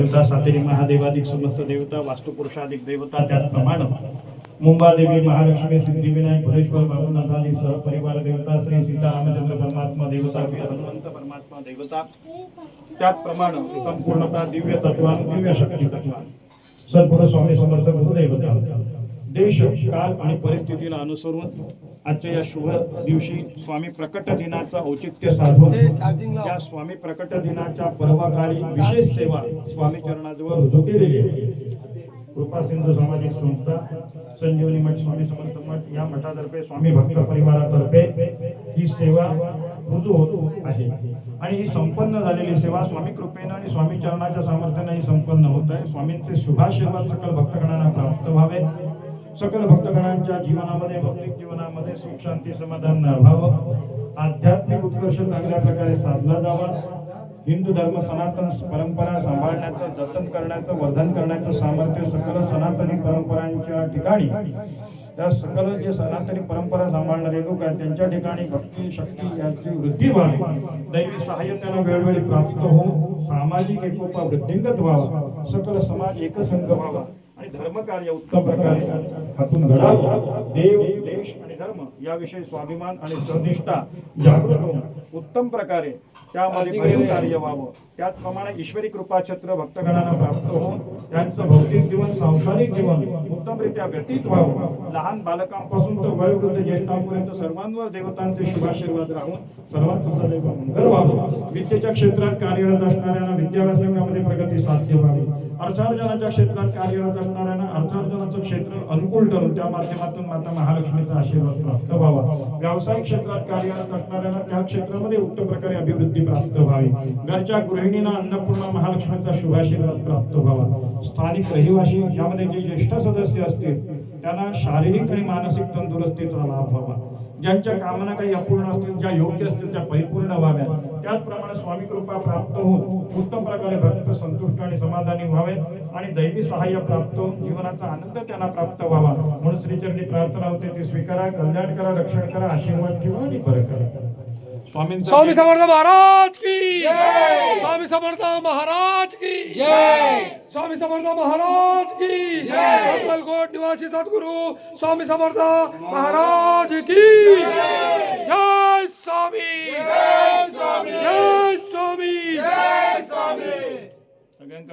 देवता सातेरी महादेवाधिक समस्त देवता वास्तुपुरुषाधिक देवता त्याचप्रमाणे मुंबादेवी महालक्ष्मी सिद्धिविनायक भुलेश्वर बाबूनाथादी सह परिवार देवता श्री सीतारामचंद्र परमात्मा देवता हनुमंत परमात्मा देवता त्याचप्रमाणे संपूर्णता दिव्य तत्वान दिव्य शक्ती तत्वान सद्गुरु स्वामी समर्थ गुरुदेवता देश काल आणि परिस्थितीला अनुसरून आजच्या या शुभ दिवशी स्वामी प्रकट दिनाचा औचित्य साधून या स्वामी प्रकट दिनाच्या पर्वकाळी विशेष सेवा स्वामी चरणाजवळ रुजू केलेली आहे। कृपा सिंधू सामाजिक संस्था संजीवनी मठ स्वामी समर्थ मठ या मठातर्फे स्वामी भक्त परिवारातर्फे ही सेवा रुजू होत आहे आणि ही संपन्न झालेली सेवा स्वामी कृपेने आणि स्वामी चरणाच्या सामर्थ्याने ही संपन्न होत आहे। स्वामींचे शुभाशीर्वाद सकल भक्तगणांना प्राप्त व्हावे, सकल भक्तगणांच्या जीवनामध्ये भौतिक जीवनामध्ये सुख शांती समाधान लाभावं, आध्यात्मिक उत्कर्ष चांगल्या प्रकारे साधला जावा, हिंदू धर्म सनातन परंपरा सांभाळण्याचं जतन करण्याचं वर्धन करण्याचं सामर्थ्य सकल सनातनी परंपरांच्या ठिकाणी त्या सकल जे सनातनी परंपरा सांभाळणारे लोक आहेत त्यांच्या ठिकाणी भक्ती शक्ती याची वृद्धी व्हावी, दैवी सहाय्यतेने वेळोवेळी प्राप्त होऊन सामाजिक एकोपा वृद्धिंगत व्हावा, सकल समाज एकसंघ व्हावा आणि धर्मकार्य उत्तम प्रकारे हातून घडावं। देव देश आणि धर्म याविषयी स्वाभिमान आणि सदिष्ठा जागृत होऊन उत्तम प्रकारे त्यामध्ये भरीव कार्य व्हावं। त्याचप्रमाणे ईश्वरी कृपाछत्र भक्तगणांना प्राप्त होऊन त्यांचं भौतिक जीवन सांसारिक जीवन उत्तमरित्या व्यतीत व्हावं। लहान बालकांपासून तर वयोवृद्ध ज्येष्ठांपर्यंत सर्वांवर देवतांचे शुभाशीर्वाद राहून सर्वांचं सदैव मंगल व्हावं। विद्येच्या क्षेत्रात कार्यरत असणाऱ्यांना विद्याभ्यासामध्ये प्रगती साध्य व्हावी, अर्थार्जनाच्या क्षेत्रात कार्यरत असणाऱ्यांना अर्थार्जनाचं क्षेत्र अनुकूल ठरून त्या माध्यमातून माता महालक्ष्मीचा आशीर्वाद प्राप्त व्हावा। व्यावसायिक क्षेत्रात कार्यरत असणाऱ्यांना त्या क्षेत्रामध्ये उत्तम प्रकारे अभिवृद्धी प्राप्त व्हावी। घरच्या गृहिणींना अन्नपूर्णा महालक्ष्मीचा शुभाशीर्वाद प्राप्त व्हावा। स्थानिक रहिवासी यामध्ये जे ज्येष्ठ सदस्य असतील त्यांना शारीरिक आणि मानसिक तंदुरुस्तीचा लाभ व्हावा। ज्यांच्या कामना काही अपूर्ण असतील, ज्या योग्य असतील त्या परिपूर्ण व्हाव्या। त्याचप्रमाणे स्वामी कृपा प्राप्त होऊन उत्तम प्रकारे भक्त संतुष्ट आणि समाधानी व्हावे आणि दैवी सहाय्य प्राप्त होऊन जीवनाचा आनंद त्यांना प्राप्त व्हावा म्हणून श्रीचरणी प्रार्थना होते ती स्वीकारा, कल्याण करा, रक्षण करा, आशीर्वाद ठेवा आणि बरं करा। स्वामी समर्थ महाराज की जय, स्वामी समर्थ महाराज की जय, स्वामी समर्थ महाराज की जय, अक्कलकोट निवासी सद्गुरु स्वामी समर्थ महाराज की जय। जय स्वामी, जय स्वामी, जय स्वामी, जय स्वामी।